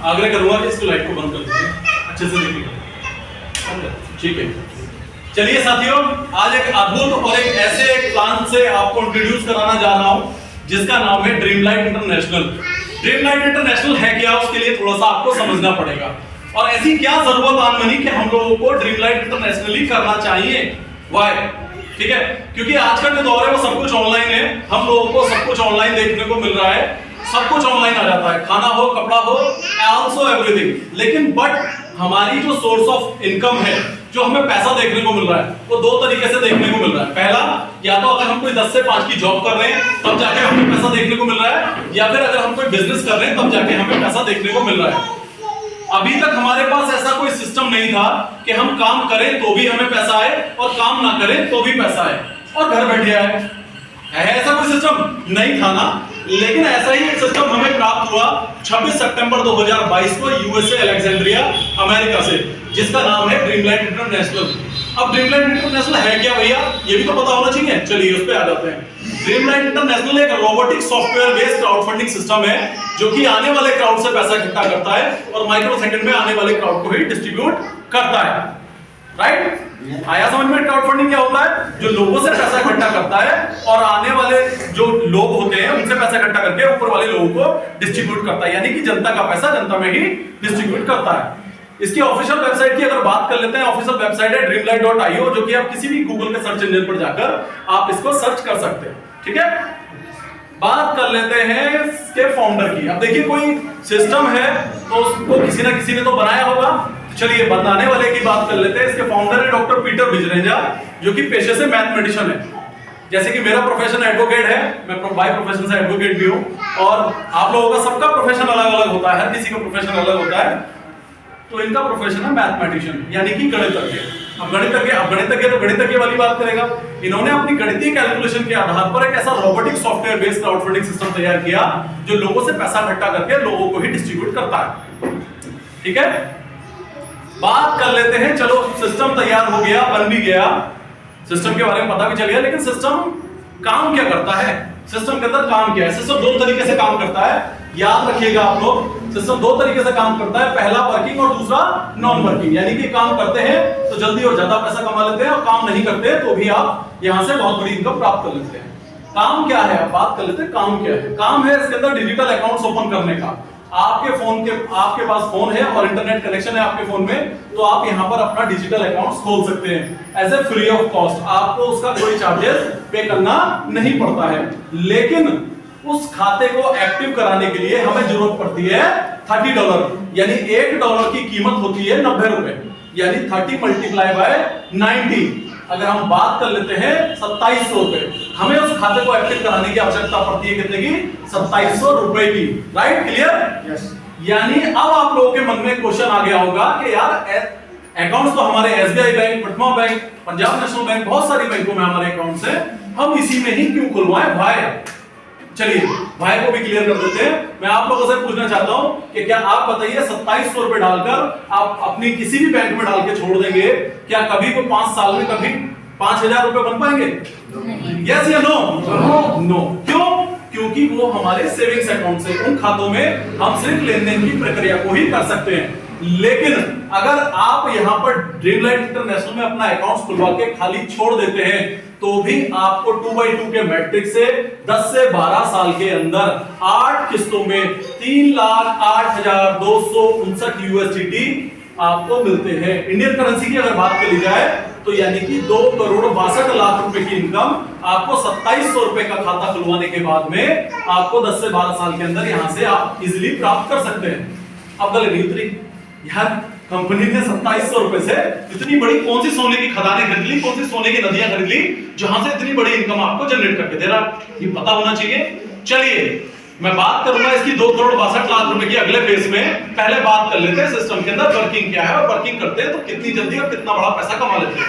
आग्रह करूंगा कि इसको लाइट को बंद कर दीजिए, अच्छे से देखिए। ठीक है, चलिए साथियों, आज एक अद्भुत और एक ऐसे एक प्लान से आपको इंट्रोड्यूस कराना जा रहा हूं जिसका नाम है ड्रीमलाइट इंटरनेशनल। ड्रीमलाइट इंटरनेशनल है क्या, उसके लिए थोड़ा सा आपको समझना पड़ेगा। और ऐसी क्या जरूरत आन बनी कि हम लोगों को ड्रीमलाइट इंटरनेशनल ही करना चाहिए। वाई? ठीक है, क्योंकि आज का जो दौर है वो सब कुछ ऑनलाइन है। हम लोगों को सब कुछ ऑनलाइन देखने को मिल रहा है, सब कुछ ऑनलाइन आ जाता है, खाना हो, कपड़ा हो, आल्सो एवरीथिंग। लेकिन बट हमारी जो सोर्स ऑफ इनकम है, जो हमें पैसा देखने को मिल रहा है, वो दो तरीके से देखने को मिल रहा है। पहला, या तो अगर हम कोई 10 से 5 की जॉब कर रहे हैं तब जाके हमें पैसा देखने को मिल रहा है, या फिर अगर हम कोई बिजनेस कर रहे हैं तब जाके हमें पैसा देखने को मिल रहा है। अभी तक हमारे पास ऐसा कोई सिस्टम नहीं था कि हम काम करें तो भी हमें पैसा आए और काम ना करें तो भी पैसा आए और घर बैठे आए। ऐसा कोई सिस्टम नहीं था ना। लेकिन ऐसा ही एक सिस्टम हमें प्राप्त हुआ 26 सितंबर 2022 को यूएसए अलेक्जेंड्रिया अमेरिका से, जिसका नाम है ड्रीमलाइट इंटरनेशनल। अब ड्रीमलाइट इंटरनेशनल है क्या भैया, ये भी तो पता होना चाहिए। चलिए उस पे आ जाते हैं। ड्रीमलाइट इंटरनेशनल एक robotic software based crowd funding system है जो कि आने वाले क्राउड से पैसा इकट्ठा करता है और माइक्रो सेकंड में आने वाले क्राउड को ही डिस्ट्रीब्यूट करता है। राइट? आया समझ में क्राउड फंडिंग क्या होता है? जो लोगों से पैसा इकट्ठा करता है और आने वाले जो लोग होते हैं उनसे पैसा इकट्ठा करके ऊपर वाले लोगों को डिस्ट्रीब्यूट करता है, यानी कि जनता का पैसा जनता में ही डिस्ट्रीब्यूट करता है। इसकी ऑफिशियल वेबसाइट की अगर बात कर लेते हैं, ऑफिशियल वेबसाइट है dreamlight.io, जो कि आप किसी भी गूगल के सर्च इंजन पर जाकर आप इसको सर्च कर सकते हैं। ठीक है, बात कर लेते हैं इसके फाउंडर की। अब देखिए, कोई सिस्टम है तो उसको किसी ना किसी ने तो बनाया होगा। चलिए बनाने वाले की बात कर लेते हैं। इसके फाउंडर है डॉक्टर पीटर बिजरेंजा, जो कि पेशे से मैथमेटिशियन है। जैसे कि मेरा प्रोफेशन एडवोकेट है, मैं बाय प्रोफेशन से एडवोकेट भी हूं, और आप लोगों का सबका प्रोफेशन अलग अलग होता है, हर किसी का प्रोफेशन अलग होता है। तो इनका प्रोफेशन है मैथमेटिशियन, यानी कि गणितज्ञ। अब गणितज्ञ तो गणितज्ञ वाली बात करेगा। इन्होंने अपनी गणितीय कैलकुलेशन के आधार पर एक ऐसा robotic software based crowd funding system तैयार किया जो लोगों से पैसा इकट्ठा करके लोगों को ही डिस्ट्रीब्यूट करता है। ठीक है, बात कर लेते हैं। चलो सिस्टम तैयार हो गया, बन भी गया, सिस्टम के बारे में पता भी चल गया, लेकिन सिस्टम काम क्या करता है? सिस्टम के अंदर काम क्या है? सिस्टम दो तरीके से काम करता है, याद रखिएगा आप लोग। सिस्टम दो तरीके से काम करता है, पहला वर्किंग और दूसरा नॉन वर्किंग। यानी कि काम करते हैं तो जल्दी और ज्यादा पैसा कमा लेते हैं, और काम नहीं करते तो भी आप यहां से बहुत बड़ी इनकम प्राप्त कर लेते हैं। काम क्या है, आप बात कर लेते हैं काम क्या है। काम है इसके अंदर डिजिटल अकाउंट्स ओपन करने का। आपके पास फोन है और इंटरनेट कनेक्शन है आपके फोन में, तो आप यहां पर अपना डिजिटल अकाउंट्स खोल सकते हैं as a free of cost. आपको उसका कोई चार्जेस पे करना नहीं पड़ता है। लेकिन उस खाते को एक्टिव कराने के लिए हमें जरूरत पड़ती है $30, यानी $1 की कीमत होती है 90 रुपए, यानी 30 मल्टीप्लाई बाय 90। अगर हम बात कर लेते हैं 2700 रुपए, हमें उस खाते को एक्टिव कराने की आवश्यकता पड़ती है कितने की? 2700 रुपए की। राइट? क्लियर? यस। यानी अब आप लोगों के मन में क्वेश्चन आ गया होगा कि यार अकाउंट्स तो हमारे एसबीआई बैंक, प्रथमा बैंक, पंजाब नेशनल बैंक, बहुत सारी बैंकों में हमारे अकाउंट्स हैं, हम इसी में ही क्यों खुलवाएं भाई? चलिए भाई को भी क्लियर कर देते हैं। मैं आप लोगों से पूछना चाहता हूं कि क्या आप बताइए 2700 रुपए डालकर आप अपनी किसी भी बैंक में डाल के छोड़ देंगे, क्या कभी को 5 साल में कभी 5000 रुपए बन पाएंगे? यस या नो? नो। क्यों? क्योंकि वो हमारे सेविंग्स अकाउंट से, उन खातों में हम सिर्फ लेन देन की प्रक्रिया को ही कर सकते हैं। लेकिन अगर आप यहां पर ड्रीमलाइट इंटरनेशनल में अपना अकाउंट खुलवा के खाली छोड़ देते हैं तो भी आपको 2x2 के मैट्रिक्स से 10 से 12 साल के अंदर 8 किस्तों में 3,08,259 USDT आपको मिलते हैं। इंडियन करेंसी की अगर बात कर ली जाए तो यानी कि 2,62,00,000 रुपए की इनकम आपको 2700 रुपए का खाता खुलवाने के बाद में आपको 10 से 12 साल के अंदर यहां से आप इजीली प्राप्त कर सकते हैं। अब गले नहीं उतरी यार, कंपनी ने 2700 रुपए से इतनी बड़ी कौन सी सोने की खदानें खरीद ली, कौन सी सोने की नदियां खरीद ली, जहां से इतनी बड़ी इनकम आपको जनरेट करके दे रहा, ये पता होना चाहिए। चलिए मैं बात करूंगा इसकी 2,62,00,000 रुपए की अगले फेज में। पहले बात कर लेते हैं सिस्टम के अंदर वर्किंग क्या है, और वर्किंग करते हैं तो कितनी जल्दी और कितना बड़ा पैसा कमा लेते हैं।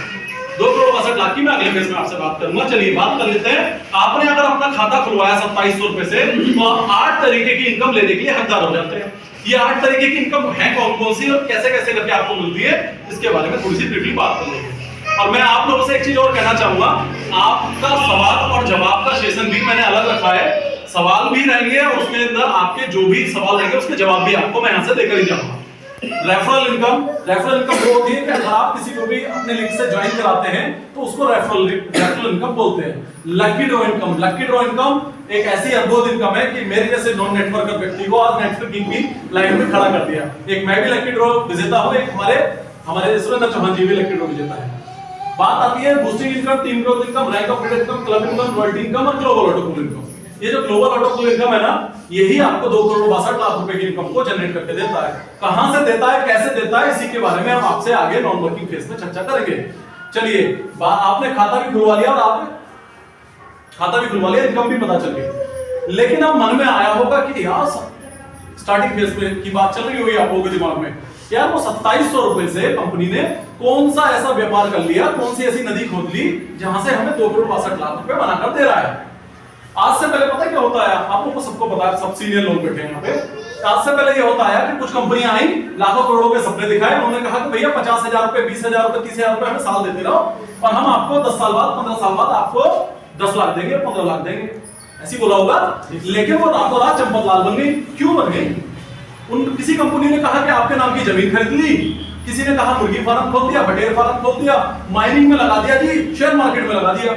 2,62,00,000 की मैं अगले फेज में आपसे बात करूंगा। चलिए बात कर लेते हैं। आपने अगर अपना खाता खुलवाया 2700 रुपए से, तो आप 8 तरीके की इनकम लेने के लिए हकदार हो जाते हैं। ये 8 तरीके की इनकम है कौन कौन सी और कैसे कैसे करके आपको मिलती है, इसके बारे में थोड़ी सी ब्रीफली बात कर लेंगे। और मैं आप लोगों से एक चीज और कहना चाहूंगा, आपका सवाल और जवाब का सेशन भी मैंने अलग रखा है। सवाल भी रहेंगे और उसके अंदर आपके जो भी सवाल रहेंगे उसके जवाब भी आपको मैं यहां से देकर ही जाऊंगा। रेफरल इनकम वो होती है कि अगर आप किसी को भी अपने लिंक से ज्वाइन कराते हैं तो उसको रेफरल इनकम बोलते हैं। लकी ड्रॉ इनकम एक ऐसी अद्भुत इनकम है कि मेरे जैसे नॉन नेटवर्कर व्यक्ति को आज नेटवर्किंग की लाइन में खड़ा कर दिया। एक मैं भी लकी ड्रॉ विजेता हूं, एक हमारे सुरेंद्र चौहान जी भी लकी ड्रॉ विजेता है। बात आती है boosting income, team growth income, rank of income, club income, royalty income और ग्लोबल ऑटो कूल इनकम। ये जो ग्लोबल ऑटो कूल इनकम है ना, यही आपको 2 करोड़ 62 लाख रुपए की इनकम को जनरेट करके देता है। कहां से देता है, कैसे देता है, इसी के बारे में हम आपसे आगे नॉन वर्किंग फेज में चर्चा करेंगे। चलिए, आपने खाता भी खुलवा लिया और आपने खाता भी खुलवा लिया, इनकम भी पता चल गई। लेकिन अब मन में आया होगा कि यार स्टार्टिंग फेज में की बात चल रही होगी आप लोगों के दिमाग में, यार वो 2700 रुपए से कंपनी ने कौन सा ऐसा व्यापार कर लिया, कौन सी ऐसी नदी खोद ली जहां से हमें 2 करोड़ 62 लाख रुपए बनाकर दे रहा है। आज से पहले पता है क्या होता है, आप लोगों को सबको पता है, सब सीनियर लोग बैठे हैं यहाँ पे। आज से पहले ये होता है कि कुछ कंपनियां आई, लाखों करोड़ों के सपने दिखाए, उन्होंने कहा कि भैया 50,000 रुपए, 20,000 रुपए, 30,000 रुपए हमें साल देते रहो और हम आपको 10 साल बाद, 15 साल बाद आपको 10 लाख देंगे, 15 लाख देंगे, ऐसी बोला होगा। लेकिन वो रातों रात चंपत लाल बन गई। क्यों बन गई? किसी कंपनी ने कहा कि आपके नाम की जमीन खरीद ली, किसी ने कहा मुर्गी फार्म खोल दिया, बटेर फार्म खोल दिया, माइनिंग में लगा दिया जी, शेयर मार्केट में लगा दिया।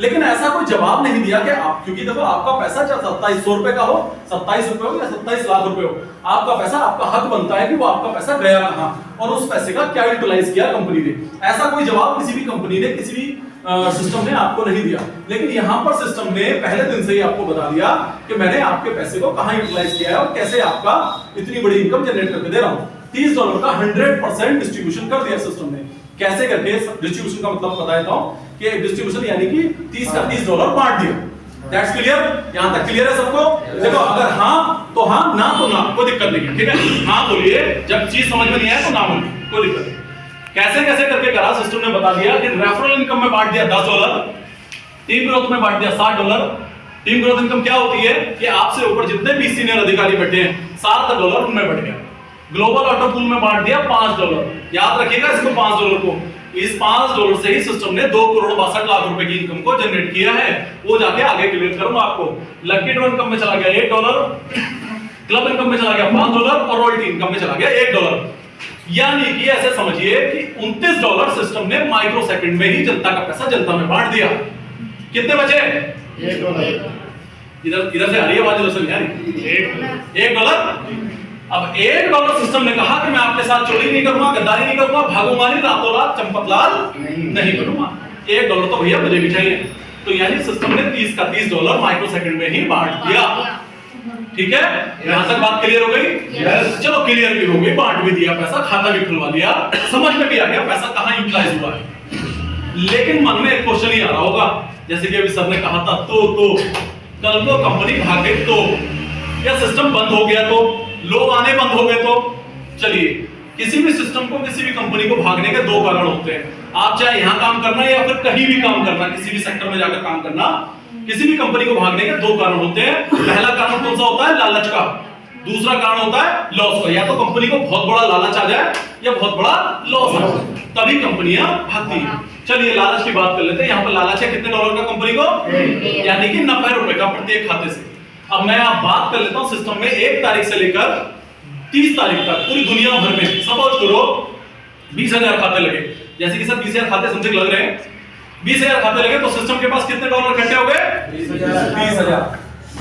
लेकिन ऐसा कोई जवाब नहीं दिया कि आप, क्योंकि देखो आपका पैसा चाहे 2700 रुपए का हो, 27 रुपए हो या 27 लाख रुपए हो, आपका पैसा, आपका हक बनता है कि वो आपका पैसा गया कहां और उस पैसे का क्या यूटिलाइज किया कंपनी ने। ऐसा कोई जवाब किसी भी कंपनी ने, किसी भी सिस्टम ने आपको नहीं दिया। लेकिन यहां पर सिस्टम ने पहले दिन से ही आपको बता दिया कि मैंने आपके पैसे को कहां यूटिलाइज किया है और कैसे आपका इतनी बड़ी इनकम जनरेट करके दे रहा हूं। $30 का 100% डिस्ट्रीब्यूशन कर दिया सिस्टम ने। कैसे करके? डिस्ट्रीब्यूशन का मतलब बता देता हूं कि डिस्ट्रीब्यूशन यानी कि 30 का $30 बांट दिया। That's clear? यहां तक क्लियर है सबको? देखो, अगर हां तो हां, ना तो ना, कोई दिक्कत नहीं है, ठीक है? हां बोलिए, जब चीज समझ में नहीं आए तो ना बोलिए, कोई दिक्कत नहीं। कैसे कैसे करके करा, सिस्टम ने बता दिया कि रेफरल इनकम में बांट दिया $10, टीम ग्रोथ में बांट दिया $60। टीम ग्रोथ इनकम क्या होती है कि आपसे ऊपर जितने भी सीनियर अधिकारी बैठे हैं, $60 उनमें बढ़ गया। ग्लोबल ऑटो पूल में बांट दिया $5। याद रखिएगा इसको, $5 को। इस $5 से ही सिस्टम ने 2 करोड़ 62 लाख रुपए की इनकम को जनरेट किया है। वो जाके आगे क्लियर करूंगा आपको। लकी ड्रॉ इनकम में चला गया $1, क्लब इनकम में चला गया $5 और रॉयल्टी इनकम में चला गया $1। यानी कि ऐसे समझिए कि $29 सिस्टम ने माइक्रो सेकंड में ही जनता का पैसा जनता में बांट दिया। कितने बचे? $1। इधर से आ रही है आवाज, उधर से नहीं आ रही। $1। अब $1 सिस्टम ने कहा कि मैं आपके साथ चोरी नहीं करूंगा, गद्दारी नहीं करूंगा, भागूंगा नहीं, रातों रात चंपतलाल नहीं करूंगा। $1 तो भैया मुझे भी चाहिए। तो यानी सिस्टम ने 30 का $30 माइक्रो सेकंड में ही बांट दिया। ठीक है? यहां तक बात क्लियर हो गई? yes. चलो, क्लियर भी हो गई, बांट भी दिया पैसा, खाता भी खुलवा दिया, समझ में भी आ गया पैसा कहां यूटिलाइज हुआ है। लेकिन मन में एक क्वेश्चन ही आ रहा होगा, जैसे कि अभी सर ने कहा था, तो कल को कंपनी भाग गई तो, या सिस्टम बंद हो गया तो, लोग आने बंद हो गए तो। चलिए, किसी भी सिस्टम को, किसी भी कंपनी को भागने के 2 कारण होते हैं। आप चाहे यहां काम करना या फिर कहीं भी काम करना, किसी भी सेक्टर में जाकर काम करना, किसी भी कंपनी को भागने के 2 कारण होते हैं। पहला कारण कौन सा होता है? लालच का। दूसरा कारण होता है लॉस का। या तो कंपनी को बहुत बड़ा लालच आ जाए या बहुत बड़ा लॉस आ जाए, तभी कंपनियां भागती हैं। चलिए, लालच की बात कर लेते हैं। यहाँ पर लालच है कितने $? का कंपनी को? यानी कि ₹90 का प्रत्येक खाते से। अब मैं आप बात कर लेता हूं सिस्टम में 1 तारीख से लेकर 30 तारीख तक पूरी दुनिया भर में, सपोज करो 20,000 खाते लगे। जैसे कि सर 20,000 खाते समथिंग लग रहे हैं, 20,000 खाते लगे तो सिस्टम के पास कितने $? इकट्ठे हो गए? 20,000।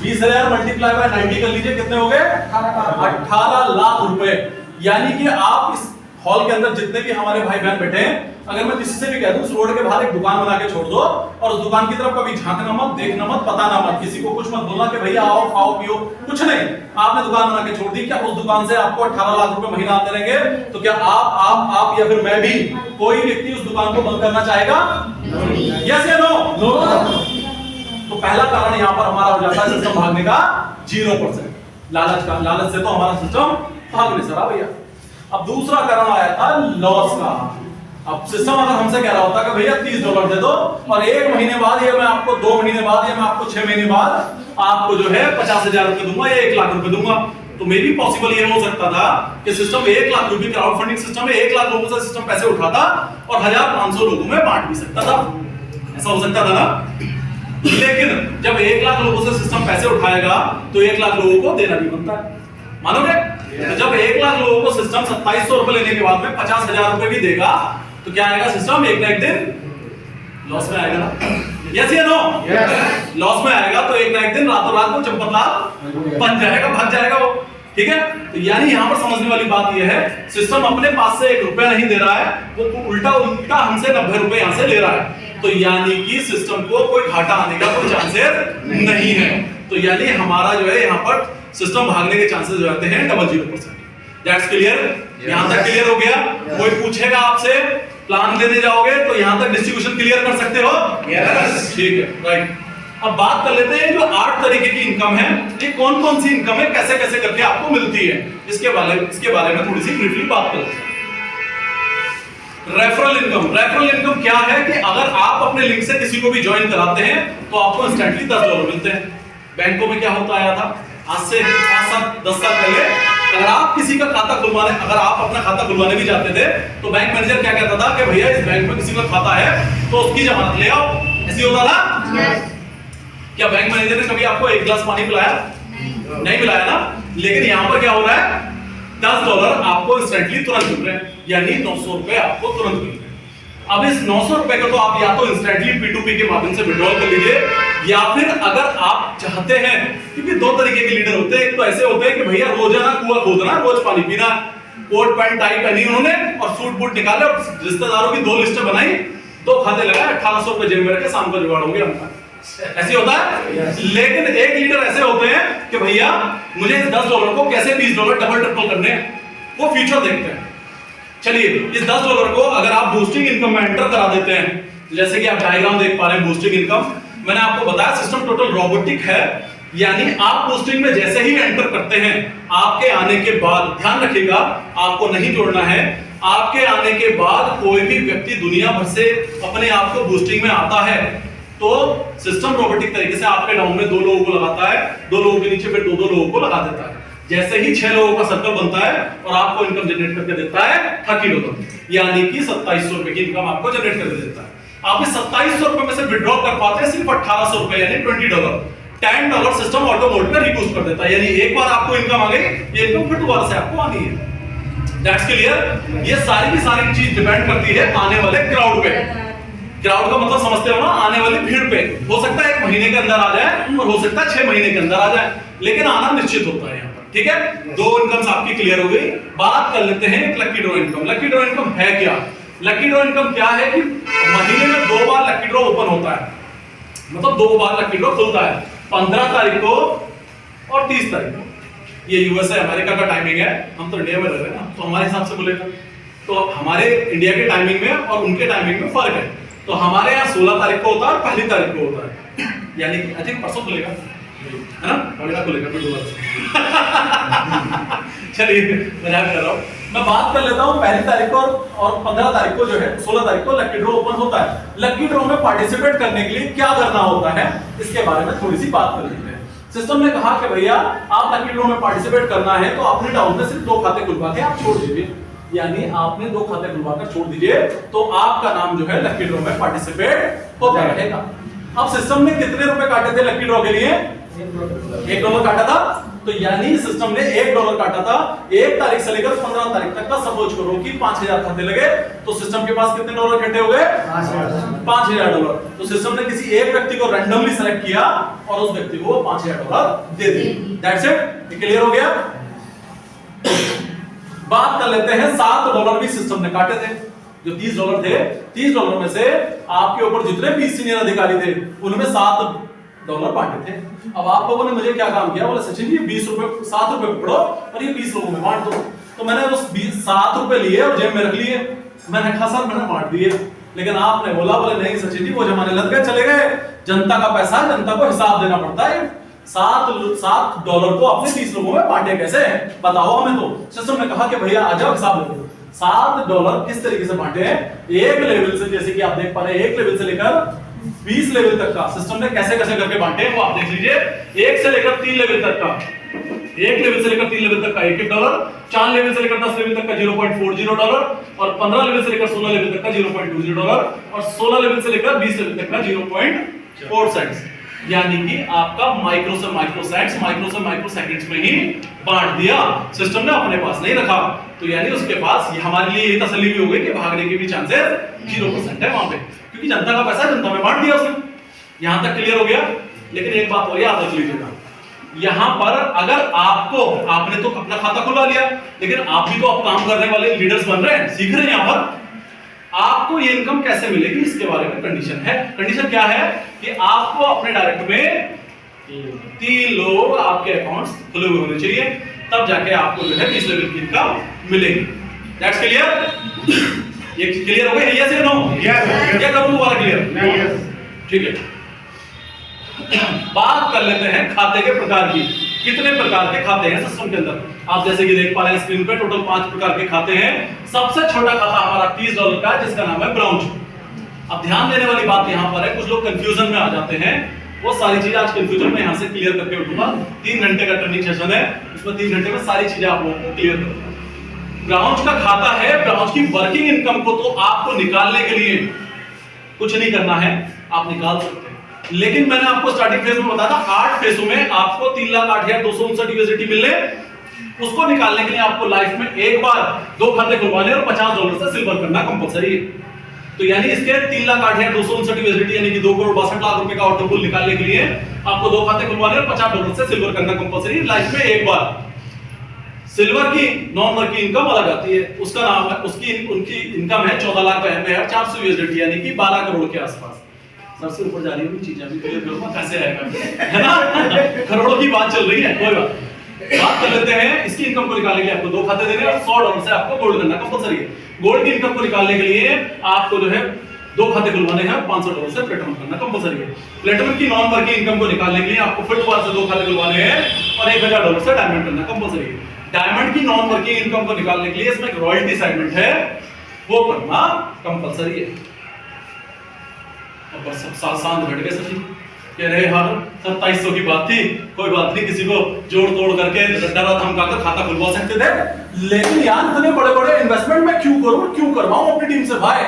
20,000 मल्टीप्लाई बाय 90 कर लीजिए, कितने हो गए? 18 लाख रुपए। यानी कि आप इस हॉल के अंदर जितने भी हमारे भाई बहन बैठे हैं, अगर मैं किसी से भी कह दूं इस रोड के बाहर एक दुकान बना के छोड़ दो और उस दुकान की तरफ कभी झांकना मत, देखना मत, बताना मत, किसी को कुछ मत बोलना कि भैया आओ खाओ पियो, कुछ नहीं। आपने दुकान बना के छोड़ दी, क्या उस दुकान से आपको 18 लाख रुपए महीना आते रहेंगे? तो क्या आप या फिर मैं भी, कोई व्यक्ति उस दुकान को बंद करना चाहेगा? यस या नो? नो। तो पहला कारण यहां पर हमारा हो जाता है सिस्टम भागने का 0%। लालच का। लालच से तो हमारा सिस्टम भाग नहीं सका भैया। अब दूसरा कारण आया था लॉस का। अब सिस्टम अगर हमसे कह रहा होता कि भैया $30 दे दो और 1 महीने बाद या मैं आपको 2 महीने बाद या मैं आपको 6 महीने बाद आपको जो है 50,000 रुपए दूंगा या 1 लाख रुपए दूंगा, तो मे भी पॉसिबल ये हो सकता था कि सिस्टम 1 लाख रुपए, क्राउड फंडिंग सिस्टम में 1 लाख लोगों से सिस्टम पैसे उठाता और 1,500 लोगों में बांट भी सकता था। ऐसा हो सकता था ना? लेकिन जब 1 लाख लोगों से सिस्टम पैसे उठाएगा तो 1 लाख लोगों को देना भी बनता है, मानोगे? तो जब 1 लाख लोगों को सिस्टम 2700 रुपए लेने के बाद में 50,000 रुपए भी देगा तो क्या आएगा? सिस्टम एक ना एक दिन लॉस में आएगा ना? यस या नो? लॉस में आएगा तो एक ना एक दिन रातों रात को चंपतलाल बन जाएगा, भाग जाएगा वो, ठीक है? तो यानी यहां पर समझने वाली बात यह है, सिस्टम अपने पास से 1 रुपया नहीं दे रहा है, वो उल्टा हमसे 90 रुपए यहां से ले रहा है। तो यानी कि सिस्टम को कोई घाटा आने का कोई चांसेस नहीं है। तो यानी हमारा जो है यहां पर सिस्टम भागने के चांसेस हो जाते हैं 00%। That's clear? यहां तक क्लियर हो गया? कोई पूछेगा आपसे प्लान देने जाओगे तो यहां तक डिस्ट्रीब्यूशन क्लियर कर सकते हो? यस, ठीक है, राइट। अब बात कर लेते हैं जो 8 तरीके की इनकम है, ये कौन कौन सी इनकम है, कैसे कैसे करके आपको मिलती है, इसके बारे में थोड़ी सी ब्रीफली बात करते हैं। रेफरल इनकम क्या है कि अगर आप अपने लिंक से किसी को भी ज्वाइन कराते हैं तो आपको इंस्टेंटली $10 मिलते हैं। बैंकों में क्या होता आया था आज से 5-7-10 साल पहले, अगर आप किसी का खाता खुलवाने, अगर आप अपना खाता खुलवाने भी जाते थे तो बैंक मैनेजर क्या कहता था कि भैया इस बैंक में किसी का खाता है तो उसकी जमानत ले आओ, ऐसे होता था। क्या बैंक मैनेजर ने कभी आपको 1 गिलास पानी पिलाया? नहीं पिलाया ना। लेकिन यहां पर क्या हो रहा है, $10 आपको इंस्टेंटली तुरंत मिल रहे हैं, यानी 900 रुपए आपको तुरंत मिल रहे हैं। अब इस 900 रुपए को तो आप या तो इंस्टेंटली P2P के माध्यम से विड्रॉल कर लीजिए, या फिर अगर आप चाहते हैं, क्योंकि 2 तरीके के लीडर होते हैं, एक तो ऐसे होते हैं कि भैया रोजाना कुआं खोदना, रोज पानी पीना, कोट पैंट टाई पहनी उन्होंने और सूट बूट निकाले और रिश्तेदारों की 2 लिस्टें बनाई, 2 खाते लगाए, 1800 रुपए जेब में रखे, शाम को जुगाड़ हो गया उनका। ऐसे होता है। लेकिन एक लीडर ऐसे होते हैं कि भैया मुझे इस $10 को कैसे $20 डबल ट्रिपल करने हैं, वो फ्यूचर देखते हैं। चलिए इस $10 को अगर आप बूस्टिंग इनकम में एंटर करा देते हैं, जैसे कि आप डायग्राम देख पा रहे हैं बूस्टिंग इनकम, मैंने आपको बताया सिस्टम टोटल रोबोटिक है, यानी आप बूस्टिंग में जैसे ही एंटर करते हैं, आपके आने के बाद, ध्यान रखिएगा आपको नहीं जोड़ना है, आपके आने के बाद कोई भी व्यक्ति दुनिया भर से अपने आप को बूस्टिंग में आता है तो सिस्टम रोबोटिक तरीके से आपके डाउन में 2 लोगों को लगाता है, 2 लोगों के नीचे फिर 2-2 लोगों को लगा देता है। जैसे ही 6 लोगों का सर्कल बनता है और आपको इनकम जनरेट करके देता है $30, यानी कि 2700 रुपए की इनकम आपको जनरेट करके देता है। आप इस 2700 रुपए में से विड्रॉ कर पाते हैं सिर्फ 1800 रुपए, यानी $20। $10 सिस्टम ऑटो मोड में रीबूस्ट कर देता है, यानी एक बार आपको इनकम आ गई, ये इनकम फिर दोबारा से आपको आनी है। That's clear? ये सारी की सारी चीज डिपेंड करती है आने वाले क्राउड पे। क्राउड का मतलब समझते हो ना, आने वाली भीड़ पे। हो सकता है 1 महीने के अंदर आ जाए और हो सकता है 6 महीने के अंदर आ जाए, लेकिन आना निश्चित होता है यहाँ पर, ठीक है? 2 इनकम्स आपकी क्लियर हो गई। बात कर लेते हैं एक lucky draw income. Lucky draw income है क्या? लकी ड्रॉ इनकम क्या है कि महीने में 2 बार लकी ड्रॉ ओपन होता है, मतलब 2 बार लकी ड्रॉ खुलता है, 15 तारीख को और 30 तारीख को। ये यूएसए अमेरिका का टाइमिंग है, हम तो इंडिया में रह रहे हैं ना, तो हमारे हिसाब से बोलेगा। तो हमारे इंडिया के टाइमिंग में और उनके टाइमिंग में फर्क है। तो हमारे यहाँ 16 तारीख को होता है और 1 तारीख को होता है, यानी आई थिंक परसों खुलेगा, है ना? अगला खुलेगा फिर दोबारा। चलिए मजाक कर रहा हूँ, मैं बात कर लेता हूँ 1 तारीख को और 15 तारीख को जो है 16 तारीख को लकी ड्रॉ ओपन होता है। लकी ड्रॉ में पार्टिसिपेट करने के लिए क्या करना होता है, इसके बारे में थोड़ी सी बात कर लेते हैं। सिस्टम ने कहा कि भैया आप लकी ड्रॉ में पार्टिसिपेट करना है तो अपने डाउन में सिर्फ 2 खाते खुलवा के आप छोड़ दीजिए, यानी आपने 2 खाते खुलवाकर छोड़ दीजिए तो आपका नाम जो है लकी ड्रॉ में पार्टिसिपेट होता रहेगा। अब सिस्टम ने कितने रुपए काटे थे लकी ड्रॉ के लिए? $1 काटा था। तो यानी सिस्टम ने $1 काटा था। 1 तारीख से लेकर 15 तारीख तक का सपोज करो कि 5000 खाते लगे, तो सिस्टम के पास कितने डॉलर इकट्ठे हो गए? $5000। तो सिस्टम ने किसी एक व्यक्ति को रैंडमली सेलेक्ट किया और उस व्यक्ति को $5000 दे दिए। That's it. क्लियर हो गया? बात कर लेते हैं $7 भी सिस्टम ने काटे थे। जो $30 थे, $30 में से आपके ऊपर जितने भी सीनियर अधिकारी थे उनमें $7 बांटे थे। अब आप लोगों ने मुझे क्या काम किया, बोले सचिन जी 20 रुपए, 7 रुपए पकड़ो और ये 20 लोगों में बांट दो। तो मैंने उस 7 रुपए लिए और जेब में रख लिए, मैंने कहा सर मैंने बांट दिए। लेकिन आपने बोला, बोले नहीं सचिन जी वो जमाने लग गए, चले गए, जनता का पैसा जनता को हिसाब देना पड़ता है। $7 को आपने 30 लोगों में बांटे कैसे, बताओ हमें। तो सिस्टम ने कहा कि भैया आ जाओ हिसाब ले लो। $7 किस तरीके से बांटे हैं, एक लेवल से, जैसे कि आप देख पा रहे हैं, 1 लेवल से लेकर 20 लेवल तक का सिस्टम ने कैसे कैसे करके बांटे हैं वो आप देख लीजिए। 1 से लेकर 3 लेवल तक का, 1 लेवल से लेकर 3 लेवल तक का $1, 4 लेवल से लेकर 10 लेवल तक का $0.40 और 15 लेवल से लेकर 16 लेवल तक का $0.20 और 16 लेवल से लेकर 20 लेवल तक का 0.4 सेंट्स। यानी कि आपका माइक्रो से माइक्रो सेकंड्स में ही बांट दिया सिस्टम ने, अपने पास नहीं रखा। तो यानी उसके पास हमारे लिए ये तसल्ली भी हो गई कि भागने के भी चांसेस 0% है वहां पे, क्योंकि जनता का पैसा जनता में बांट दिया उसने। यहां तक क्लियर हो गया। लेकिन एक बात और याद रख लीजिएगा, यहां पर अगर आपने तो अपना खाता खुलवा लिया, लेकिन आप भी तो अब काम करने वाले लीडर्स बन रहे हैं, सीख रहे हैं। यहां पर आपको ये इनकम कैसे मिलेगी इसके बारे में कंडीशन है। कंडीशन क्या है कि आपको अपने डायरेक्ट में 3 लोग आपके अकाउंट्स खुले हुए होने चाहिए, तब जाके आपको जो है 20 लेवल की इनकम मिलेगी। That's clear? ये क्लियर हो गया? यस या नो? यस। क्या करूं दोबारा क्लियर? यस। ठीक है। बात कर लेते हैं खाते के प्रकार की। कितने प्रकार के खाते हैं सिस्टम के अंदर? आप जैसे कि देख पा रहे हैं स्क्रीन पे, टोटल 5 प्रकार के खाते हैं। सबसे छोटा खाता हमारा $30 का है, जिसका नाम है ब्राउन। अब ध्यान देने वाली बात यहां पर है, कुछ लोग कंफ्यूजन में आ जाते हैं। वो सारी चीजें आज कंफ्यूजन में यहां से क्लियर करके उठूंगा। 3 घंटे का ट्रेनिंग सेशन है, उसमें 3 घंटे में सारी चीजें आप लोगों को क्लियर करूंगा। ब्राउन का खाता है, ब्राउन की वर्किंग इनकम को तो आपको निकालने के लिए कुछ नहीं करना है, आप निकाल सकते हैं। लेकिन मैंने आपको स्टार्टिंग फेज में बताया था 8 फेजों में आपको 3,08,259 यूएसडी मिलने, उसको निकालने के लिए आपको लाइफ में एक बार 2 खाते खुलवाने और $50 से सिल्वर करना कंपलसरी है। तो यानी इसके 3,08,259 यूएसडी यानी कि 2,62,00,000 रुपए का ऑर्डर बुल निकालने के लिए आपको 2 खाते खुलवाने और $50 से सिल्वर करना कंपलसरी है लाइफ में एक बार। सिल्वर की नॉन वर्किंग इनकम अलग आती है, उसका नाम है, उनकी इनकम है 14,92,400 यूएसडी यानी कि 12 करोड़ के आसपास। सबसे ऊपर जा रही है चीजें, अभी क्लियर करूंगा कैसे आएगा, है ना? करोड़ों की बात चल रही है, कोई बात कर लेते हैं। इसकी इनकम को निकालने के लिए आपको 2 खाते देने और $100 से आपको गोल्ड करना कंपलसरी है। गोल्ड की इनकम को निकालने के लिए आपको जो है 2 खाते खुलवाने हैं, $500 से प्लेटिनम करना कंपलसरी है। प्लेटिनम की नॉन वर्किंग इनकम को निकालने के लिए आपको फिर दोबारा से 2 खाते खुलवाने हैं और $1,000 से डायमंड करना कंपलसरी है। डायमंड की नॉन वर्किंग इनकम को निकालने के लिए इसमें एक रॉयल्टी सेगमेंट है, वो करना कंपलसरी है। और सब साथ साथ बैठ गए सभी कह रहे यार 2700 की बात थी, कोई बात नहीं, किसी को जोड़ तोड़ करके डरा धमका कर खाता खुलवा सकते थे, लेकिन यार इतने बड़े बड़े इन्वेस्टमेंट मैं क्यों करूं, क्यों करवाऊं अपनी टीम से? भाई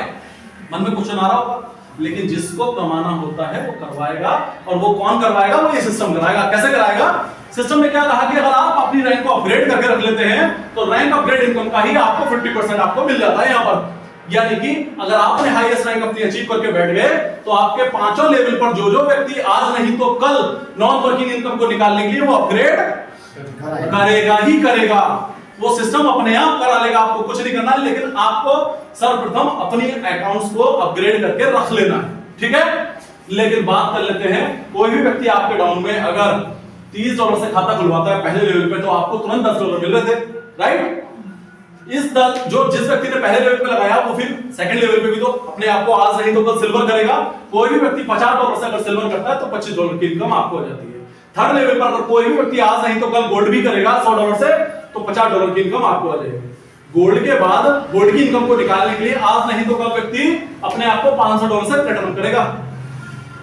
मन में क्वेश्चन आ रहा होगा, लेकिन जिसको कमाना होता है वो करवाएगा। और वो कौन करवाएगा? वो ये सिस्टम कराएगा। कैसे कराएगा? सिस्टम ने क्या कहा कि अगर आप अपनी रैंक को अपग्रेड करके रख लेते हैं तो रैंक अपग्रेड इनकम का ही आपको 50% आपको मिल जाता है यहां पर। यानी कि अगर आपने हाईएस्ट रैंक अपनी अचीव करके बैठ गए तो आपके 5 लेवल पर जो व्यक्ति आज नहीं तो कल नॉन वर्किंग इनकम को निकालने के लिए वो अपग्रेड करेगा ही करेगा। वो सिस्टम अपने आप करा लेगा, आपको कुछ नहीं करना है, लेकिन आपको सर्वप्रथम अपनी अकाउंट्स को अपग्रेड करके रख लेना है, ठीक है? लेकिन बात कर लेते हैं, कोई भी व्यक्ति आपके डाउन में अगर $30 से खाता खुलवाता है पहले लेवल पे, तो आपको तुरंत $10 मिल रहे थे, राइट? जिस व्यक्ति ने पहले लेवल पे लगाया वो फिर सेकंड लेवल पे भी तो अपने आप को आज नहीं तो कल सिल्वर करेगा। कोई भी व्यक्ति $50 से अगर सिल्वर करता है तो $25 की इनकम आपको हो जाती है। थर्ड लेवल पर अगर कोई भी व्यक्ति आज नहीं तो कल गोल्ड भी करेगा $100 से तो $50 की इनकम आपको आ जाएगी। गोल्ड के बाद गोल्ड की इनकम को निकालने के लिए आज नहीं तो कल व्यक्ति अपने आप को $500 से प्लेटिनम करेगा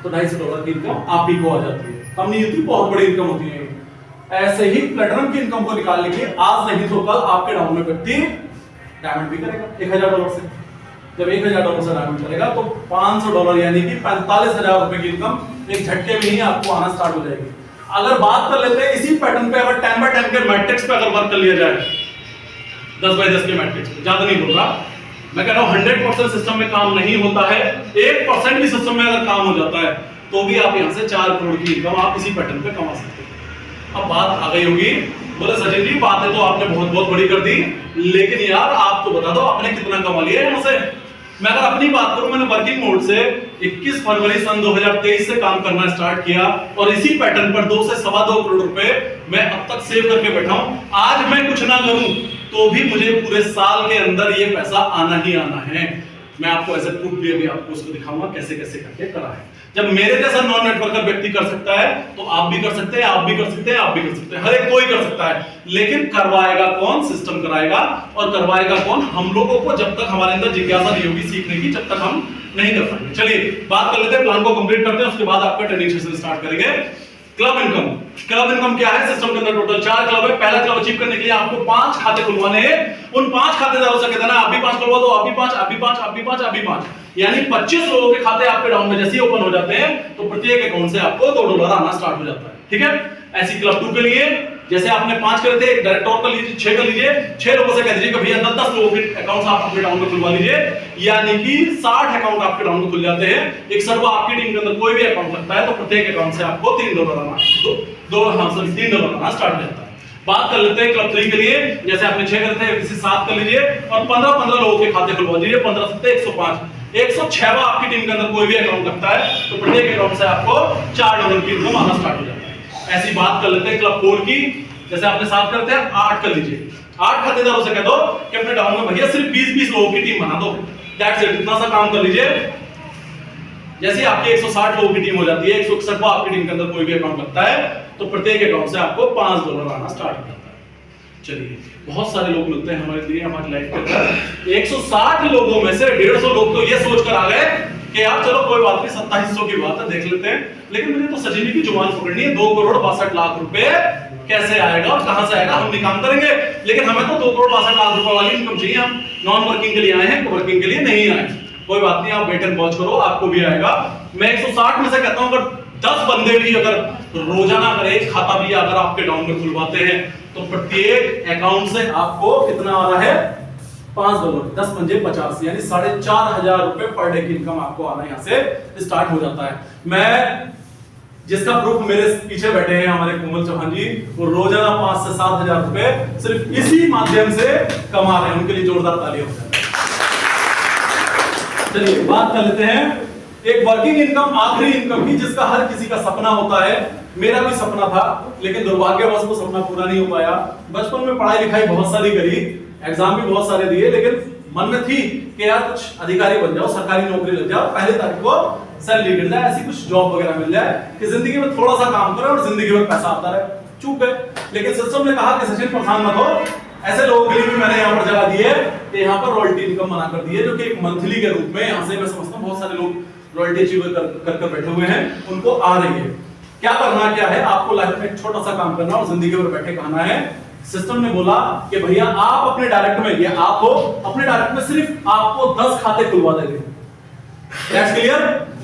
तो $250 की इनकम आप ही को आ जाती है। कम नहीं होती, बहुत बड़ी इनकम होती है। ऐसे ही प्लेटिनम की इनकम को निकालने के लिए आज नहीं तो कल आपके डाउन में व्यक्ति डायमंड भी करेगा $1,000 से। जब $1,000 से डायमंड करेगा तो $500 यानी कि 45,000 रुपए की इनकम एक झटके में ही आपको आना स्टार्ट हो जाएगी। अगर बात कर लेते हैं इसी पैटर्न पे, अगर 10x10 के मैट्रिक्स पे अगर वर्क कर लिया जाए, 10x10 के मैट्रिक्स पे, ज्यादा नहीं बोल रहा मैं, कह रहा हूं 100% सिस्टम में काम नहीं होता है, 1% भी सिस्टम में अगर काम हो जाता है तो भी आप यहां से 4 करोड़ की इनकम आप इसी पैटर्न पे कमा सकते हैं। अब बात आ गई होगी, बोले सचिन जी बातें तो आपने बहुत बड़ी कर दी, लेकिन यार आप तो बता दो आपने कितना कमा लिया है हमसे। मैं अगर अपनी बात करूं, मैंने वर्किंग मोड से 21 फरवरी सन 2023 से काम करना स्टार्ट किया और इसी पैटर्न पर 2 से 2.25 करोड़ रुपए मैं अब तक सेव करके बैठा हूं। आज मैं कुछ ना करूं तो भी मुझे पूरे साल के अंदर ये पैसा आना ही आना है। मैं आपको ऐसे प्रूफ भी अभी आपको उसको दिखाऊंगा कैसे कैसे करके करा है। जब मेरे जैसा नॉन नेटवर्कर व्यक्ति कर सकता है तो आप भी कर सकते हैं, आप भी कर सकते हैं, आप भी कर सकते हैं, हर एक कोई कर सकता है। लेकिन करवाएगा कौन? सिस्टम कराएगा। और करवाएगा कौन? हम लोगों को, जब तक हमारे अंदर जिज्ञासा नहीं होगी सीखने की, जब तक हम नहीं कर पाएंगे। चलिए बात कर लेते हैं, प्लान को कंप्लीट करते हैं, उसके बाद आपका ट्रेनिंग सेशन स्टार्ट करेंगे। Club income. क्लब इनकम क्या है? सिस्टम के अंदर टोटल 4 क्लब है। पहला क्लब अचीव करने के लिए आपको 5 खाते खुलवाने हैं। उन 5 खातेदारों से कहना आप भी 5 खुलवा दो, आप भी 5, आप भी 5, आप भी 5, आप भी 5। यानी 25 लोगों के खाते आपके डाउन में जैसे ही ओपन हो जाते हैं तो प्रत्येक अकाउंट से आपको $2 आना स्टार्ट हो जाता है। ठीक है, ऐसी क्लब 2 के लिए जैसे आपने 5 करे थे, एक डायरेक्ट और कर लीजिए, 6 कर लीजिए, 6 लोगों से कह दीजिए कि भैया 10-10 लोगों के अकाउंट्स आप अपने डाउन में खुलवा लीजिए, यानी कि 60 अकाउंट आपके डाउन में खुल जाते हैं। एक सर्व आपकी टीम के अंदर कोई भी अकाउंट लगता है तो प्रत्येक अकाउंट से आपको $3 आना $3 आना स्टार्ट हो जाता है। बात कर लेते हैं क्लब 3 के लिए, जैसे आपने 6 करे थे, किसी 7 कर लीजिए और 15-15 लोगों के खाते खुलवा दीजिए, 15 7 105 106 आपकी टीम के अंदर कोई भी अकाउंट लगता है तो प्रत्येक अकाउंट से आपको $4 की इनकम आना स्टार्ट हो जाता है। ऐसी बात कर लेते हैं क्लब 4 की, जैसे आपने 7 करते हैं 8 कर लीजिए, 8 खातेदारों से कह दो कि अपने डाउन में भैया सिर्फ 20-20 लोगों की टीम बना दो, दैट्स इट, इतना सा काम कर लीजिए। जैसे आपकी 160 लोगों की टीम हो जाती है, 161 आपकी टीम के अंदर कोई भी अकाउंट लगता है तो प्रत्येक अकाउंट से आपको $5 आना स्टार्ट हो जाता है। चलिए, बहुत सारे लोग मिलते हैं हमारे लिए हमारी लाइफ के अंदर, 160 लोगों में से 150 लोग तो ये सोच कर आ गए कि यार चलो कोई बात नहीं, 2700 की बात है, देख लेते हैं। लेकिन मुझे तो सचिन जी की जुबान पकड़नी है, 2,62,00,000 रुपए कैसे आएगा और कहां से आएगा, हम नहीं काम करेंगे। लेकिन हमें तो 2,62,00,000 रुपए वाली इनकम चाहिए, हम नॉन वर्किंग के लिए आए हैं, वर्किंग के लिए नहीं आए। कोई बात नहीं, आप वेट एंड वॉच करो, आपको भी आएगा। मैं 160 में से कहता हूं अगर 10 बंदे भी अगर रोजाना अगर एक खाता भी अगर आपके डाउन में खुलवाते हैं तो प्रत्येक अकाउंट से आपको कितना आ रहा है, $5, 10 पंजे 50, यानी 4,500 रुपए पर डे की इनकम आपको आना यहां से स्टार्ट हो जाता है। मैं जिसका प्रूफ मेरे पीछे बैठे हैं हमारे कोमल चौहान जी, वो रोजाना 5 से 7,000 रुपए सिर्फ इसी माध्यम से कमा रहे हैं, उनके लिए जोरदार तालियां हो जाए। चलिए बात कर लेते हैं एक वर्किंग इनकम, आखिरी इनकम की, जिसका हर किसी का सपना होता है। मेरा भी सपना था लेकिन दुर्भाग्यवश वो सपना पूरा नहीं हो पाया। बचपन में पढ़ाई लिखाई बहुत सारी करी, एग्जाम भी बहुत सारे दिए, लेकिन मन में थी कि यार कुछ अधिकारी बन जाओ, सरकारी नौकरी लग जाओ, पहले तारीख को सैलरी गिर जाए, ऐसी कुछ जॉब वगैरह मिल जाए कि जिंदगी में थोड़ा सा काम करो और जिंदगी भर पैसा आता रहे। चूक गए, लेकिन सिस्टम ने कहा कि सचिन परेशान मत हो, ऐसे लोगों के लिए भी मैंने यहाँ पर जगह दी है कि यहाँ पर रॉयल्टी इनकम बना कर दी है, जो कि एक मंथली के रूप में यहाँ से मैं समझता हूँ बहुत सारे लोग रॉयल्टी अचीव कर बैठे हुए हैं, उनको आ रही है। क्या करना क्या है, आपको लाइफ में एक छोटा सा काम करना और जिंदगी भर बैठे खाना है। सिस्टम ने बोला कि भैया आप अपने डायरेक्ट में, ये आप हो, अपने डायरेक्ट में सिर्फ आपको 10 खाते खुलवा देंगे। दैट्स क्लियर,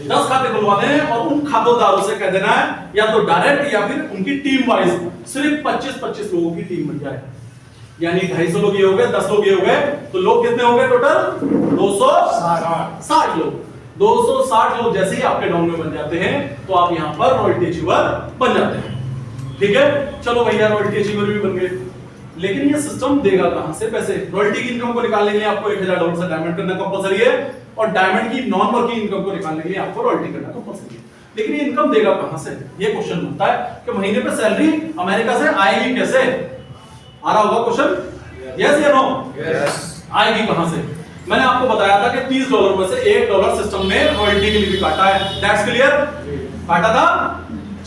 10 खाते खुलवा दें और उन खातेदारों से कह देना है या तो डायरेक्ट या फिर उनकी टीम वाइज सिर्फ 25-25 लोगों की टीम बन जाए, यानी 250 लोग ये हो गए, 10 लोग ये हो गए, तो लोग कितने हो गए टोटल, 260 लोग। 260 लोग जैसे ही आपके डाउन में बन जाते हैं तो आप यहाँ पर रॉयल्टी अचीवर बन जाते हैं। ठीक है, चलो भैया रॉयल्टी अचीवर भी बन गए, लेकिन ये सिस्टम देगा कहां से पैसे? रॉयल्टी की इनकम को निकालने के लिए आपको $1,000 से डायमंड करना कंपलसरी है और डायमंड की नॉन वर्किंग इनकम को निकालने के लिए आपको रॉयल्टी करना कंपलसरी है। लेकिन ये इनकम देगा कहां से, ये क्वेश्चन बनता है कि महीने पे सैलरी अमेरिका से आएगी कैसे? आ रहा होगा क्वेश्चन, यस या नो? यस। आएगी कहां से? मैंने आपको बताया था कि $30 में से $1 सिस्टम ने रॉयल्टी के लिए भी काटा है, दैट्स क्लियर, काटा था।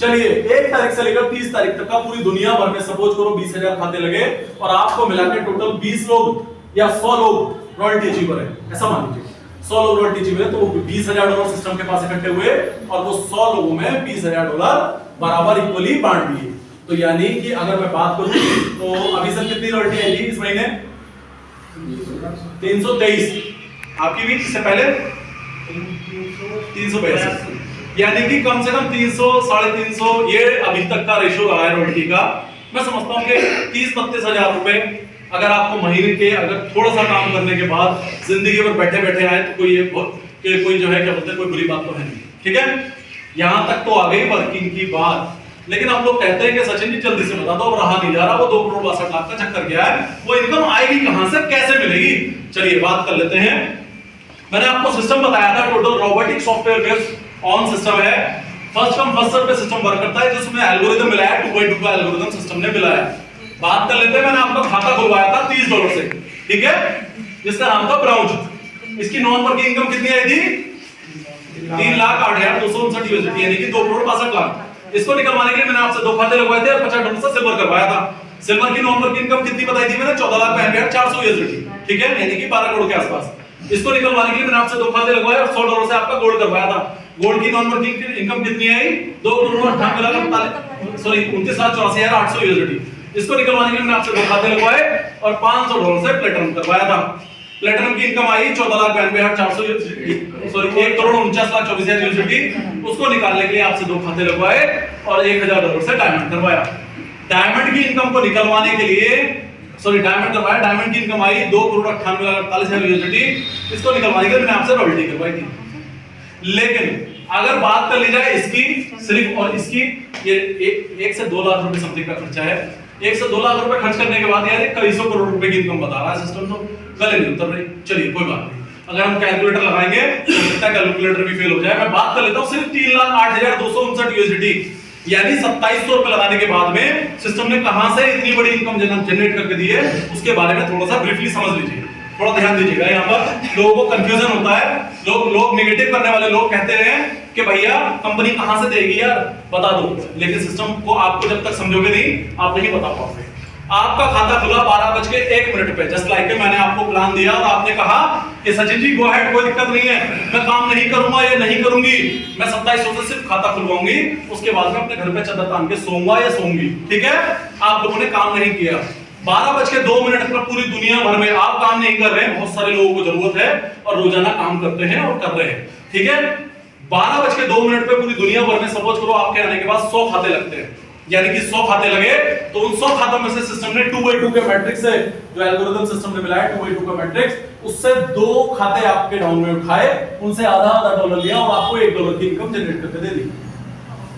चलिए 1 तारीख से लेकर 30 तारीख तक का पूरी दुनिया भर में सपोज करो 20,000 खाते लगे और आपको मिला के टोटल 20 लोग या 100 लोग रॉयल्टी अचीवर है, ऐसा मान लीजिए 100 लोग रॉयल्टी अचीवर है, तो $20,000 सिस्टम के पास इकट्ठे हुए और वो 100 लोगों में $20,000 बराबर इक्वली बांट दिए। तो यानी कि अगर मैं बात करूं तो अभी तक कितनी रॉयल्टी आएगी इस महीने? 323। आपकी भी इससे पहले 382, यानी कि कम से कम 300 350 ये अभी तक का रेशो रहा है रॉयल्टी का। मैं समझता हूँ कि 30-32 हजार रुपए अगर आपको महीने के अगर थोड़ा सा काम करने के बाद जिंदगी भर बैठे बैठे आए तो कोई जो है क्या बोलते हैं, कोई बुरी बात तो है नहीं। ठीक है, यहां तक तो आ गई वर्किंग की बात। लेकिन हम लोग कहते हैं कि सचिन जी जल्दी से बता दो, अब रहा नहीं जा रहा, वो 2,62,00,000 का चक्कर क्या है, वो इनकम आएगी कहां से, कैसे मिलेगी? चलिए बात कर लेते हैं। मैंने आपको सिस्टम बताया था, total robotic software based on system है, फर्स्ट कम फर्स्ट सर्व पे सिस्टम वर्क करता है, जिसमें एल्गोरिथम मिला है 2x2 का एल्गोरिथम सिस्टम ने मिला है। बात कर लेते हैं, मैंने आपका खाता खुलवाया था $30 से, ठीक है, जिसका नाम था ब्राउज। इसकी नॉन वर्किंग इनकम कितनी आई थी? 3,08,259 USD, यानी कि 2,62,00,000। इसको निकलवाने के लिए मैंने आपसे 2 खाते लगवाए थे और $50 से सिल्वर करवाया था। सिल्वर की नॉन वर्किंग इनकम कितनी बताई थी मैंने? 14,65,400 USD, ठीक है, यानी कि 12 करोड़ के आसपास। इसको निकलवाने के लिए मैंने आपसे 2 खाते लगवाए और $100 से आपका गोल्ड करवाया था। गोल्ड की नॉन वर्किंग इनकम कितनी आई? 2,98,00,000 सॉरी 29,84,800 USD। इसको निकलवाने के लिए मैंने आपसे 2 खाते लगवाए और $500 से प्लेटिनम करवाया था। प्लेटिनम की इनकम आई 14,92,400 सॉरी 1,49,24,000 यूएसडी। उसको निकालने के लिए आपसे 2 खाते लगवाए और $1,000 से डायमंड करवाया। डायमंड की इनकम को निकलवाने के लिए डायमंड करवाया, डायमंड की इनकम आई 2,98,48,000 यूएसडी। इसको निकलवाने के लिए मैंने आपसे रॉयल्टी करवाई थी। लेकिन अगर बात कर ली जाए इसकी सिर्फ और इसकी, ये 1 से 2 लाख रुपए समथिंग का खर्चा है। 1 से 2 लाख रुपए खर्च करने के बाद यार कई सौ करोड़ रुपए की इनकम बता रहा है सिस्टम, तो गले नहीं उतर रही। चलिए कोई बात नहीं, अगर हम कैलकुलेटर लगाएंगे तो सकता है कैलकुलेटर भी फेल हो जाए। मैं बात कर लेता हूं सिर्फ 3,08,259 यूएसडी, यानी 2700 रुपए लगाने के बाद में सिस्टम ने कहां से इतनी बड़ी इनकम जनरेट करके दी है, उसके बारे में थोड़ा सा ब्रीफली समझ लीजिए। थोड़ा ध्यान दीजिएगा, यहाँ पर लोगों को कंफ्यूजन होता है। लोग नेगेटिव करने वाले लोग कहते हैं कि भैया कंपनी कहां से देगी यार, बता दो। लेकिन सिस्टम को आपको जब तक समझोगे नहीं, आप नहीं बता पाओगे। आपका खाता खुला 12:01 पे, जस्ट लाइक मैंने आपको प्लान दिया और आपने कहा कि सचिन जी गो अहेड, कोई दिक्कत नहीं है, मैं काम नहीं करूंगा या नहीं करूंगी, मैं 2700 से सिर्फ खाता खुलवाऊंगी, उसके बाद में अपने घर पे चादर तान के सोऊंगा या सोऊंगी। ठीक है, आप लोगों ने काम नहीं किया। 12:02 पर पूरी दुनिया भर में आप काम नहीं कर रहे हैं, बहुत सारे लोगों को जरूरत है और रोजाना काम करते हैं और कर रहे हैं। ठीक है, 12:02 पे पूरी दुनिया भर में सपोज करो आपके आने के बाद 100 खाते लगते हैं, यानी कि 100 खाते लगे तो उन 100 खातों में से सिस्टम ने 2/2 के मैट्रिक्स से, जो एल्गोरिथम सिस्टम ने मिलाया 2/2 का मैट्रिक्स, उससे 2 खाते आपके डाउन में उठाए, उनसे आधा डॉलर लिया और आपको $1 की इनकम जनरेट करके दे दी।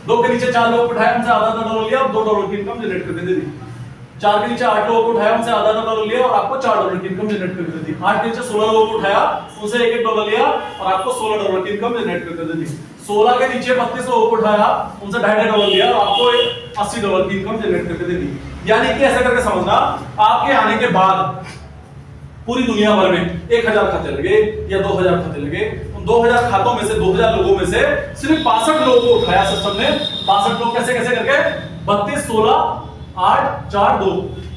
2 के नीचे 4 लोग उठाए, उनसे आधा डॉलर लिया और $2 की इनकम जनरेट करके दे दी। 4 के नीचे 8 लोगों को उठाया, उनसे आधा डॉलर लिया और आपको $4 की इनकम जनरेट करके दे दी। 8 के नीचे 16 लोगों को उठाया, उनसे $1 लिया और आपको $16 की इनकम जनरेट करके दे दी। 16 के नीचे 32 लोगों को उठाया, उनसे $2.5 लिया और आपको $80 की इनकम जनरेट करके दे दी। यानी कि ऐसा करके समझना, आपके आने के बाद पूरी दुनिया भर में 1000 खाते लगे या 2000 खाते लगे, उन 2000 खातों में से 2000 लोगों में से सिर्फ 62 लोगों को उठाया सिस्टम ने। 62 लोग कैसे कैसे करके 32 16 8 4 2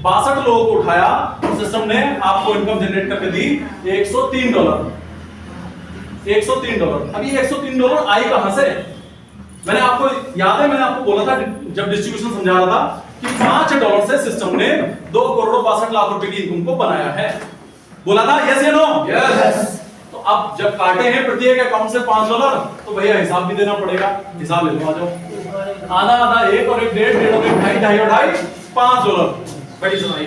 62 लोगों को उठाया और सिस्टम ने आपको इनकम जनरेट करके दी $103। $103। अब ये $103 आई कहां से? मैंने आपको याद है, मैंने आपको बोला था जब डिस्ट्रीब्यूशन समझा रहा था कि $5 से सिस्टम ने 2,62,00,000 रुपए की इनकम को बनाया है। बोला था यस या नो? यस। तो अब जब काटे हैं प्रत्येक अकाउंट से $5, तो भैया हिसाब भी देना पड़ेगा। हिसाब ले लो, आ जाओ। आधा आधा 1 और 1 1.5 और 1 2.5 2.5 और 2.5 $5। बड़ी सुनाई,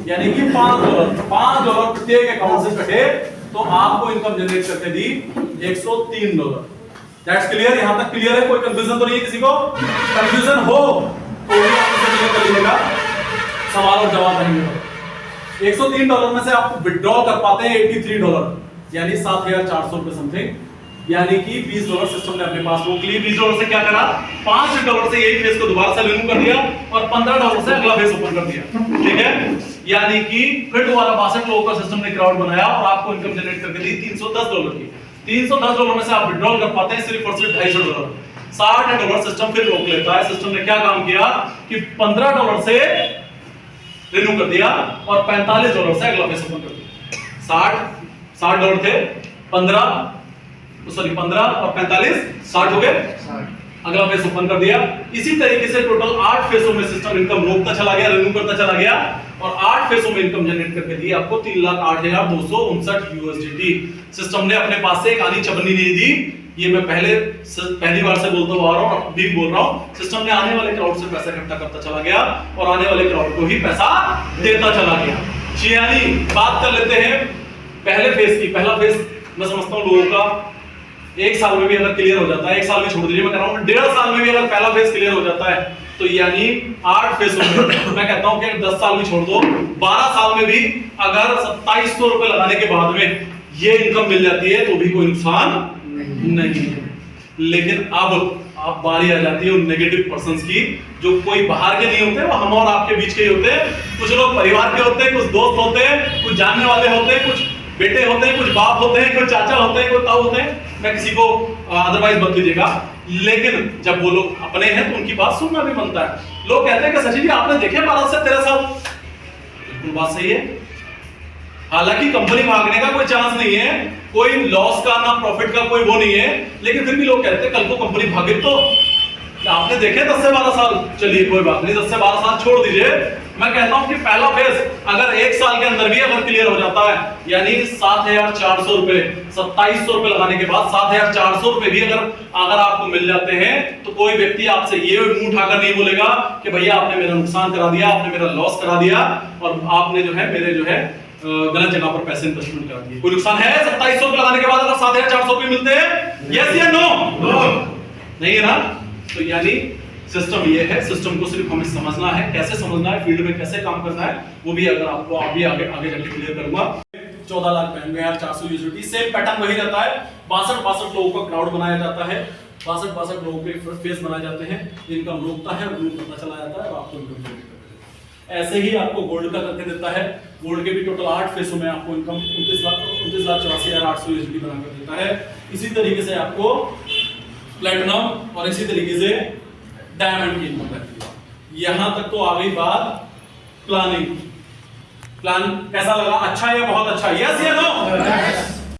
यानी कि $5 प्रत्येक अकाउंट से कटे तो आपको इनकम जनरेट करके दी $103। That's clear? यहां तक क्लियर है? कोई कंफ्यूजन तो नहीं है किसी को? कंफ्यूजन हो तो भी आप मुझे क्लियर कर लीजिएगा, सवाल और जवाब नहीं। $103 में से आप विड्रॉ कर पाते हैं $83, यानी $7,400 रुपए समथिंग, यानी कि $20 सिस्टम ने अपने पास रोक लिए। $20 से क्या करा? $5 से यही फेस को दोबारा से रिमूव कर दिया और $15 से अगला फेस ओपन कर दिया। ठीक है, यानी कि फिर दोबारा 62 लोगों का सिस्टम ने क्राउड बनाया और आपको इनकम जनरेट करके दी $310 की। $310 में से आप विड्रॉल कर पाते हैं सिर्फ और सिर्फ $250। $60 सिस्टम फिर रोक लेता है। सिस्टम ने क्या काम किया कि $15 से रिन्यू कर दिया और $45 से अगला फेस ओपन कर दिया। $60 थे, 15 और 45 60 हो गए, अगला फेस ओपन कर दिया। इसी तरीके से टोटल 8 फेसों में सिस्टम इनकम रोकता चला गया, रिन्यू करता चला गया और 8 फेसों में इनकम जनरेट करके दी आपको 3,08,259 यूएसडी। सिस्टम ने अपने पास से एक आनी चबनी नहीं दी। ये मैं पहली बार से बोलता हुआ आ रहा हूं, अब भी बोल रहा हूं। सिस्टम ने आने वाले क्राउड से पैसा इकट्ठा करता चला गया और आने वाले क्राउड को ही पैसा देता चला गया। यानी बात कर लेते हैं पहले फेस की। पहला फेस मैं समझता हूं लोगों का 1 साल में भी अगर क्लियर हो जाता है, 1 साल में छोड़ दीजिए, मैं कह रहा हूं 1.5 साल में भी अगर पहला फेस क्लियर हो जाता है तो यानी 8 फेस में मैं कहता हूं कि 10 साल भी छोड़ दो, 12 साल में भी अगर 2700 रुपए लगाने के बाद में ये इनकम मिल जाती है तो भी कोई नुकसान नहीं है। लेकिन अब बारी आ जाती है उन नेगेटिव पर्संस की, जो कोई बाहर के नहीं होते, वो हम और आपके बीच के ही होते हैं। कुछ लोग परिवार के होते हैं, कुछ दोस्त होते हैं, कुछ जानने वाले होते हैं, कुछ बेटे होते हैं, कुछ बाप होते हैं, कुछ चाचा होते हैं, कुछ ताऊ होते हैं। मैं किसी को अदरवाइज मत लीजिएगा, लेकिन जब वो लोग अपने हैं तो उनकी बात सुनना भी बनता है। लोग कहते हैं कि सचिन जी आपने देखे 12 से 13 साल, बिल्कुल बात सही है। हालांकि कंपनी भागने का कोई चांस नहीं है, कोई लॉस का ना प्रॉफिट का कोई वो नहीं है, लेकिन फिर भी लोग कहते हैं कल को कंपनी भागे तो आपने देखे 10 से 12 साल, चलिए कोई बात नहीं, 10 से 12 साल छोड़ दीजिए। मैं कहता हूं कि पहला फेज अगर 1 साल के अंदर भी अगर क्लियर हो जाता है, यानी 7,400 रुपए, 2700 रुपए लगाने के बाद 7,400 रुपए भी अगर आपको मिल जाते हैं, तो कोई व्यक्ति आपसे ये मुंह उठाकर नहीं बोलेगा कि भैया आपने मेरा नुकसान करा दिया, आपने मेरा लॉस करा दिया, और आपने जो है मेरे जो है गलत जगह पर पैसे इन्वेस्टमेंट करा दिए। कोई नुकसान है 2700 रुपए लगाने के बाद अगर 7,400 रुपए मिलते हैं? यस या नो? नहीं है ना? तो यानी सिस्टम ये है, सिस्टम को सिर्फ हमें समझना है, कैसे समझना है, फील्ड में कैसे काम करना है, वो भी अगर आपको आगे जाके क्लियर करूंगा। 14,92,400 यूएसडी, सेम पैटर्न वही रहता है। 62 लोगों का क्राउड बनाया जाता है, 62 लोगों के फेस बनाए जाते हैं, इनकम रोकता है, रूल पता चला जाता है और आपको इनकम जनरेट करता है। ऐसे ही आपको गोल्ड का करके देता है। गोल्ड के भी टोटल 8 फेसों में आपको इनकम 29,84,800 यूएसडी बना कर देता है। इसी तरीके से आपको प्लैटिनम और इसी तरीके से डायमंड की इनकम रहती है। यहां तक तो आ गई बात प्लानिंग। प्लान कैसा लगा? अच्छा या बहुत अच्छा? यस या नो?